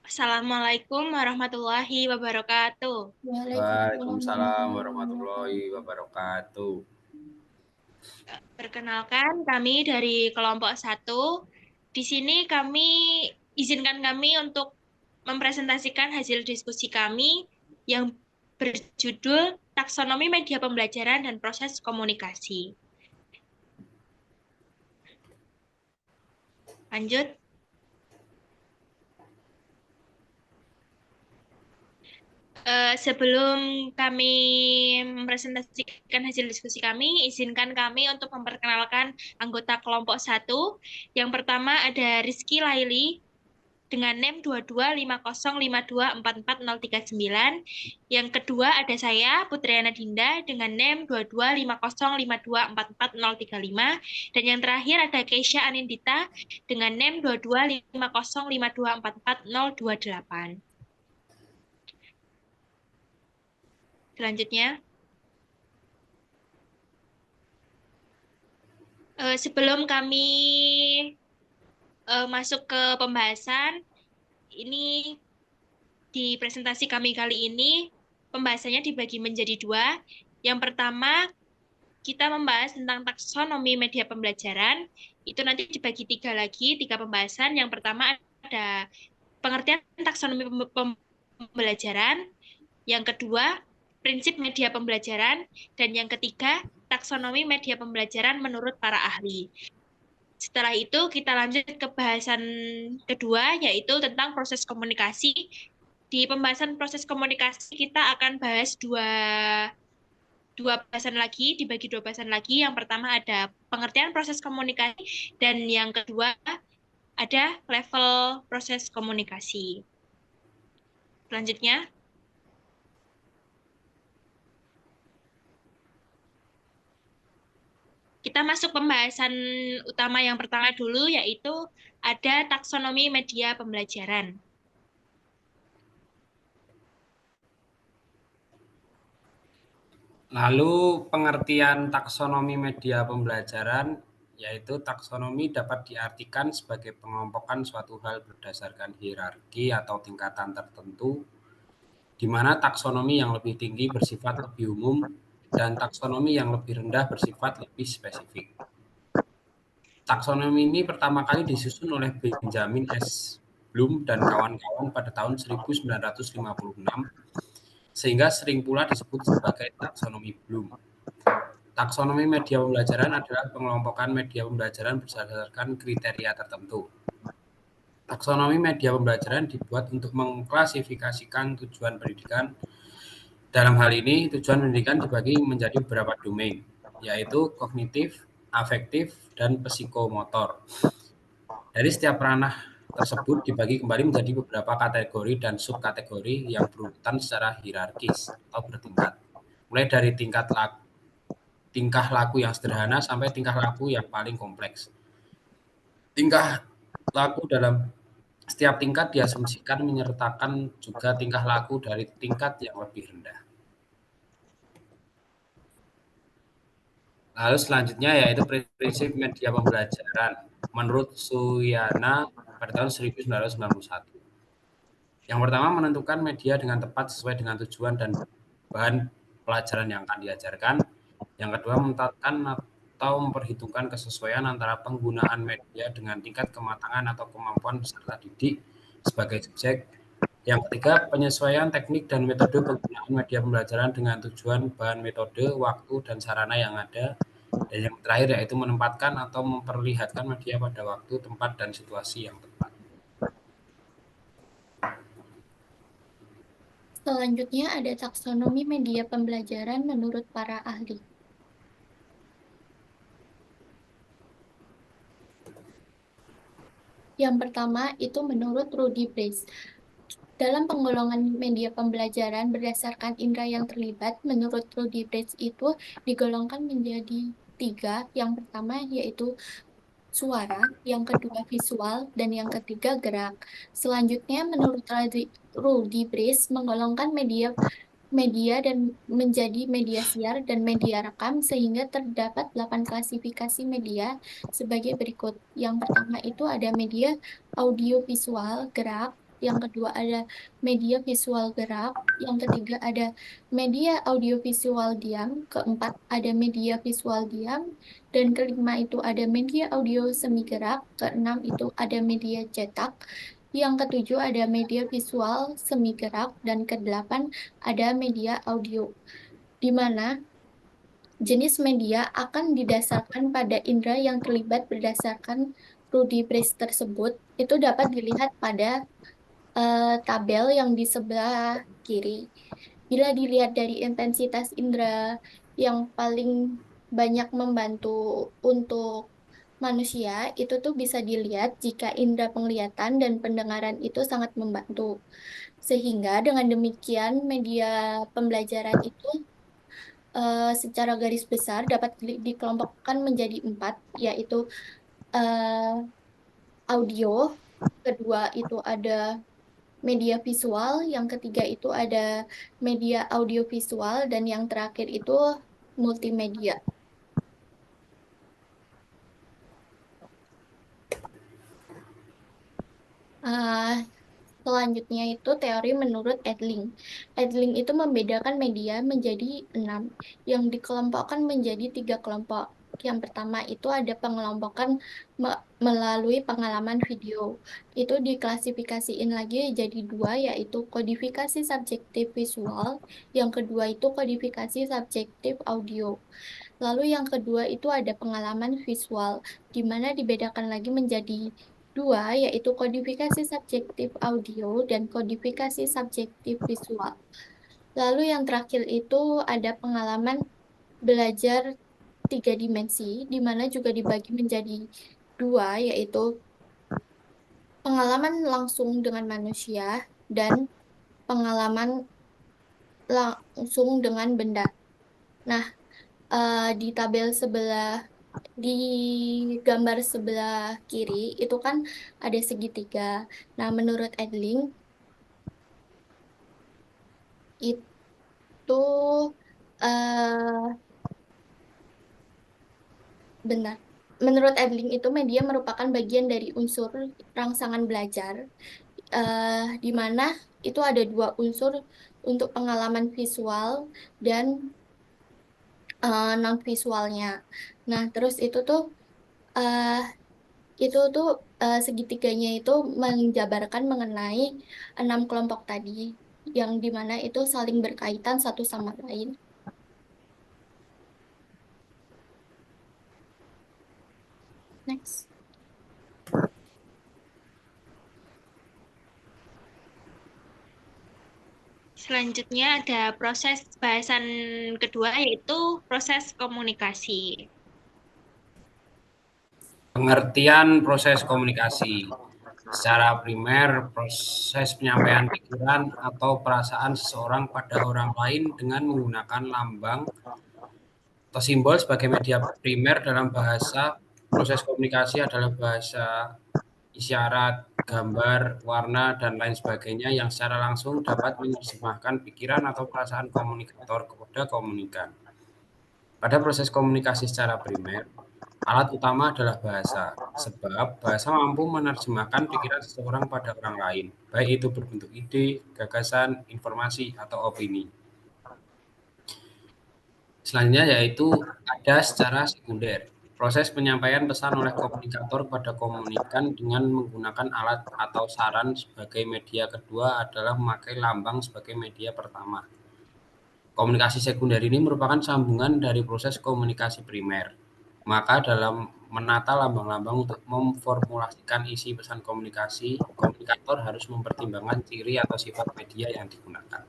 Assalamualaikum warahmatullahi wabarakatuh. Waalaikumsalam warahmatullahi wabarakatuh. Perkenalkan, kami dari kelompok satu. Di sini izinkan kami untuk mempresentasikan hasil diskusi kami yang berjudul Taksonomi Media Pembelajaran dan Proses Komunikasi. Lanjut. Sebelum kami mempresentasikan hasil diskusi kami, izinkan kami untuk memperkenalkan anggota kelompok satu. Yang pertama ada Rizky Laili dengan NIM 2250524439. Yang kedua ada saya, Putriana Dinda, dengan NIM 225052444035. Dan yang terakhir ada Keisha Anindita dengan NIM 225052444028. Selanjutnya, sebelum kami masuk ke pembahasan, ini di presentasi kami kali ini, pembahasannya dibagi menjadi dua. Yang pertama, kita membahas tentang taksonomi media pembelajaran. Itu nanti dibagi tiga pembahasan. Yang pertama ada pengertian taksonomi pembelajaran. Yang kedua, prinsip media pembelajaran. Dan yang ketiga, taksonomi media pembelajaran menurut para ahli. Setelah itu kita lanjut ke bahasan kedua, yaitu tentang proses komunikasi. Di pembahasan proses komunikasi kita akan bahas dua bahasan lagi, dibagi dua bahasan lagi. Yang pertama ada pengertian proses komunikasi, dan yang kedua ada level proses komunikasi. Selanjutnya, kita masuk pembahasan utama yang pertama dulu, yaitu ada taksonomi media pembelajaran. Lalu pengertian taksonomi media pembelajaran, yaitu taksonomi dapat diartikan sebagai pengelompokan suatu hal berdasarkan hierarki atau tingkatan tertentu, di mana taksonomi yang lebih tinggi bersifat lebih umum dan taksonomi yang lebih rendah bersifat lebih spesifik. Taksonomi ini pertama kali disusun oleh Benjamin S. Bloom dan kawan-kawan pada tahun 1956, sehingga sering pula disebut sebagai taksonomi Bloom. Taksonomi media pembelajaran adalah pengelompokan media pembelajaran berdasarkan kriteria tertentu. Taksonomi media pembelajaran dibuat untuk mengklasifikasikan tujuan pendidikan. Dalam hal ini, tujuan pendidikan dibagi menjadi beberapa domain, yaitu kognitif, afektif, dan psikomotor. Dari setiap ranah tersebut dibagi kembali menjadi beberapa kategori dan subkategori yang berurutan secara hierarkis atau bertingkat, mulai dari tingkah laku yang sederhana sampai tingkah laku yang paling kompleks. Tingkah laku dalam setiap tingkat diasumsikan menyertakan juga tingkah laku dari tingkat yang lebih rendah. Lalu selanjutnya yaitu prinsip media pembelajaran menurut Suyana pada tahun 1991. Yang pertama, menentukan media dengan tepat sesuai dengan tujuan dan bahan pelajaran yang akan diajarkan. Yang kedua, menetapkan atau memperhitungkan kesesuaian antara penggunaan media dengan tingkat kematangan atau kemampuan peserta didik sebagai subjek. Yang ketiga, penyesuaian teknik dan metode penggunaan media pembelajaran dengan tujuan, bahan, metode, waktu, dan sarana yang ada. Dan yang terakhir yaitu menempatkan atau memperlihatkan media pada waktu, tempat, dan situasi yang tepat. Selanjutnya ada taksonomi media pembelajaran menurut para ahli. Yang pertama itu menurut Rudy Brace. Dalam penggolongan media pembelajaran berdasarkan indera yang terlibat, menurut Rudy Brace itu digolongkan menjadi tiga. Yang pertama yaitu suara, yang kedua visual, dan yang ketiga gerak. Selanjutnya menurut Rudy Brace menggolongkan media dan menjadi media siar dan media rekam sehingga terdapat 8 klasifikasi media sebagai berikut. Yang pertama itu ada media audiovisual gerak, yang kedua ada media visual gerak, yang ketiga ada media audiovisual diam, keempat ada media visual diam, dan kelima itu ada media audio semi gerak, keenam itu ada media cetak, yang ketujuh ada media visual semi gerak, dan kedelapan ada media audio, di mana jenis media akan didasarkan pada indera yang terlibat berdasarkan Rudy Brace tersebut. Itu dapat dilihat pada tabel yang di sebelah kiri. Bila dilihat dari intensitas indera yang paling banyak membantu untuk manusia, itu tuh bisa dilihat jika indera penglihatan dan pendengaran itu sangat membantu. Sehingga dengan demikian media pembelajaran itu secara garis besar dapat dikelompokkan menjadi 4, yaitu eh, audio, kedua itu ada media visual, yang ketiga itu ada media audiovisual, dan yang terakhir itu multimedia. Ah, Selanjutnya itu teori menurut Edling. Edling itu membedakan media menjadi 6, yang dikelompokkan menjadi 3 kelompok. Yang pertama itu ada pengelompokan melalui pengalaman video. Itu diklasifikasiin lagi jadi 2, yaitu kodifikasi subjektif visual. Yang kedua itu kodifikasi subjektif audio. Lalu yang kedua itu ada pengalaman visual, di mana dibedakan lagi menjadi 2, yaitu kodifikasi subjektif audio dan kodifikasi subjektif visual. Lalu yang terakhir itu ada pengalaman belajar 3 dimensi, di mana juga dibagi menjadi 2, yaitu pengalaman langsung dengan manusia dan pengalaman langsung dengan benda. Nah, di tabel sebelah di gambar sebelah kiri itu kan ada segitiga. Nah, menurut Edling itu eh benar. Menurut Edling itu media merupakan bagian dari unsur rangsangan belajar, di mana itu ada 2 unsur untuk pengalaman visual dan non visualnya. Nah, terus eh, segitiganya itu menjabarkan mengenai 6 kelompok tadi, yang dimana itu saling berkaitan satu sama lain. Next. Selanjutnya ada proses bahasan kedua, yaitu proses komunikasi. Pengertian proses komunikasi. Secara primer, proses penyampaian pikiran atau perasaan seseorang pada orang lain dengan menggunakan lambang atau simbol sebagai media primer dalam bahasa. Proses komunikasi adalah bahasa isyarat, gambar, warna, dan lain sebagainya yang secara langsung dapat menerjemahkan pikiran atau perasaan komunikator kepada komunikan. Pada proses komunikasi secara primer, alat utama adalah bahasa, sebab bahasa mampu menerjemahkan pikiran seseorang pada orang lain, baik itu berbentuk ide, gagasan, informasi, atau opini. Selanjutnya yaitu ada secara sekunder. Proses penyampaian pesan oleh komunikator pada komunikan dengan menggunakan alat atau saran sebagai media kedua adalah memakai lambang sebagai media pertama. Komunikasi sekunder ini merupakan sambungan dari proses komunikasi primer. Maka dalam menata lambang-lambang untuk memformulasikan isi pesan komunikasi, komunikator harus mempertimbangkan ciri atau sifat media yang digunakan.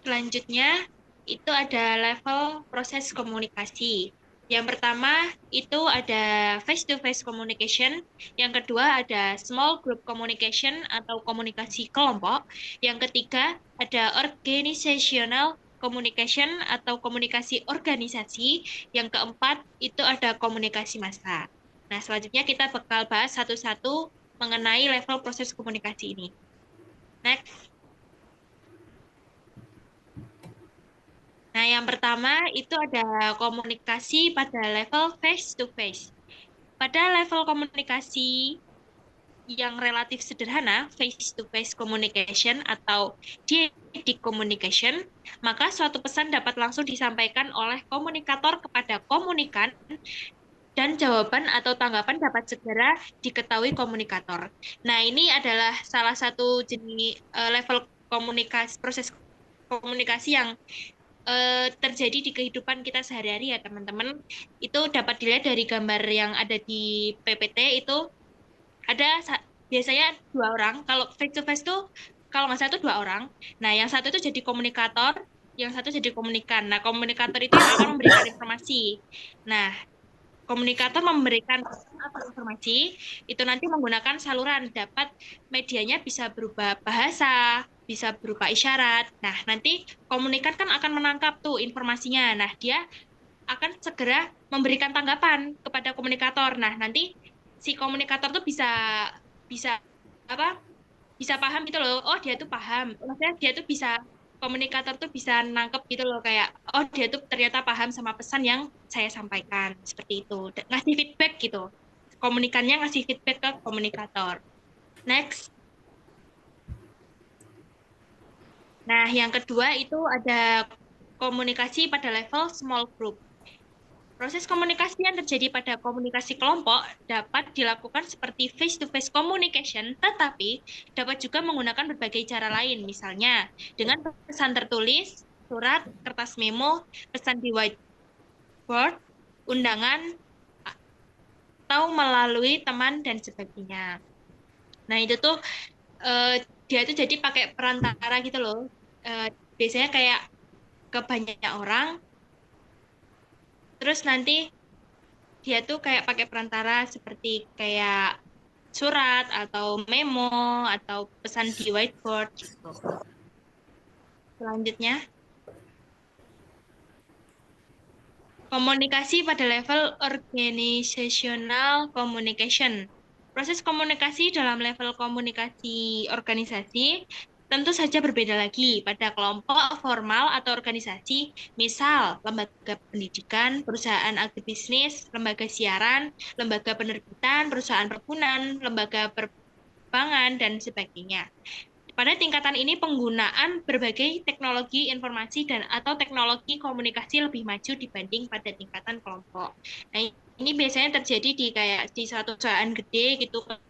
Selanjutnya, itu ada level proses komunikasi. Yang pertama, itu ada face-to-face communication. Yang kedua, ada small group communication atau komunikasi kelompok. Yang ketiga, ada organizational communication atau komunikasi organisasi. Yang keempat itu ada komunikasi massa. Nah, selanjutnya kita bakal bahas satu-satu mengenai level proses komunikasi ini. Next. Nah, yang pertama itu ada komunikasi pada level face to face. Pada level komunikasi yang relatif sederhana, face-to-face communication atau diadic communication, maka suatu pesan dapat langsung disampaikan oleh komunikator kepada komunikan dan jawaban atau tanggapan dapat segera diketahui komunikator. Nah, ini adalah salah satu jenis level komunikasi, proses komunikasi yang terjadi di kehidupan kita sehari-hari ya teman-teman. Itu dapat dilihat dari gambar yang ada di PPT itu ada biasanya 2 orang. Kalau face to face tuh kalau nggak salah itu 2 orang. Nah, yang satu itu jadi komunikator, yang satu jadi komunikan. Nah, komunikator itu yang akan memberikan informasi. Nah, komunikator memberikan informasi itu nanti menggunakan saluran, dapat medianya bisa berupa bahasa, bisa berupa isyarat. Nah, nanti komunikan kan akan menangkap tuh informasinya. Nah, dia akan segera memberikan tanggapan kepada komunikator. Nah, nanti si komunikator tuh bisa bisa apa? Bisa paham gitu loh. Oh, dia tuh paham. Maksudnya dia tuh bisa komunikator tuh bisa nangkep gitu loh kayak oh dia tuh ternyata paham sama pesan yang saya sampaikan seperti itu. Ngasih feedback gitu. Komunikannya ngasih feedback ke komunikator. Next. Nah, yang kedua itu ada komunikasi pada level small group. Proses komunikasi yang terjadi pada komunikasi kelompok dapat dilakukan seperti face-to-face communication, tetapi dapat juga menggunakan berbagai cara lain, misalnya dengan pesan tertulis, surat, kertas memo, pesan di whiteboard, undangan, atau melalui teman dan sebagainya. Nah, itu tuh dia tuh jadi pakai perantara gitu loh. Biasanya kayak ke banyak orang, terus nanti dia tuh kayak pakai perantara seperti kayak surat atau memo atau pesan di whiteboard gitu. Selanjutnya, komunikasi pada level organizational communication. Proses komunikasi dalam level komunikasi organisasi tentu saja berbeda lagi pada kelompok formal atau organisasi, misal lembaga pendidikan, perusahaan agribisnis, lembaga siaran, lembaga penerbitan, perusahaan perkebunan, lembaga perbankan, dan sebagainya. Pada tingkatan ini penggunaan berbagai teknologi informasi dan atau teknologi komunikasi lebih maju dibanding pada tingkatan kelompok. Nah, ini biasanya terjadi di kayak di suatu perusahaan gede gitu kan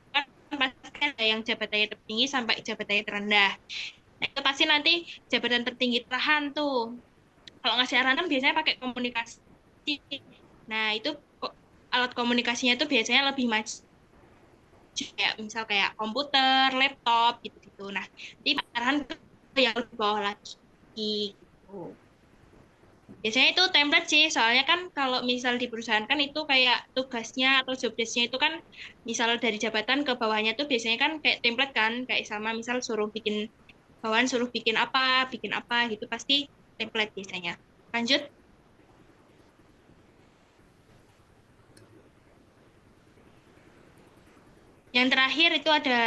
pasti ada yang jabatannya tertinggi sampai jabatannya terendah. Nah, itu pasti nanti jabatan tertinggi tahan tuh. Kalau ngasih arahan kan biasanya pakai komunikasi. Nah, itu alat komunikasinya itu biasanya lebih maju kayak misal kayak komputer, laptop gitu-gitu. Nah, di arahan ke yang lebih bawah lagi gitu. Biasanya itu template sih, soalnya kan kalau misal di perusahaan kan itu kayak tugasnya atau job desk-nya itu kan misal dari jabatan ke bawahnya tuh biasanya kan kayak template kan, kayak sama misal suruh bikin bawahan suruh bikin apa gitu pasti template biasanya. Lanjut. Yang terakhir itu ada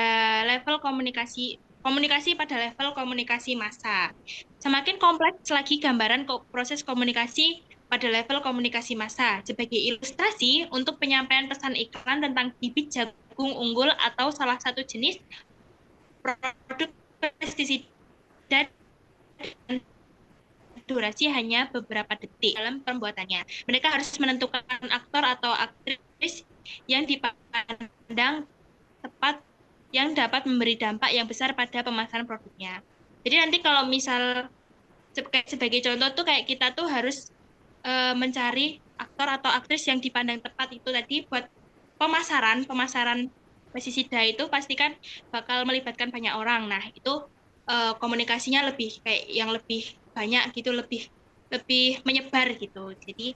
level komunikasi komunikasi pada level komunikasi massa. Semakin kompleks lagi gambaran proses komunikasi pada level komunikasi massa. Sebagai ilustrasi untuk penyampaian pesan iklan tentang bibit jagung unggul atau salah satu jenis produk pestisida durasi hanya beberapa detik dalam pembuatannya. Mereka harus menentukan aktor atau aktris yang dipandang tepat yang dapat memberi dampak yang besar pada pemasaran produknya. Jadi nanti kalau misal sebagai contoh tuh kayak kita tuh harus mencari aktor atau aktris yang dipandang tepat itu tadi buat pemasaran pestisida itu pastikan bakal melibatkan banyak orang. Nah, itu komunikasinya lebih kayak yang lebih banyak gitu, lebih lebih menyebar gitu. Jadi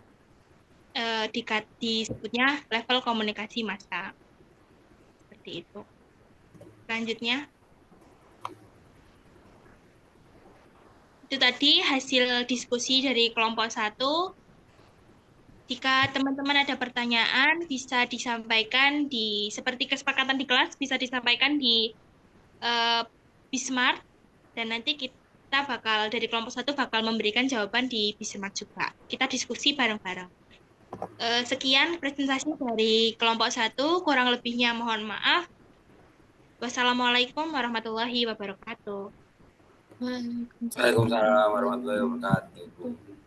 disebutnya level komunikasi massa. Seperti itu. Selanjutnya, Itu tadi hasil diskusi dari kelompok 1. Jika teman-teman ada pertanyaan, bisa disampaikan seperti kesepakatan di kelas, bisa disampaikan di Bismart, dan nanti kita dari kelompok 1 bakal memberikan jawaban di Bismart juga. Kita diskusi bareng-bareng. Sekian presentasi dari kelompok 1, kurang lebihnya mohon maaf. Wassalamualaikum warahmatullahi wabarakatuh. Waalaikumsalam Waalaikumsalam warahmatullahi warahmatullahi wabarakatuh. wabarakatuh.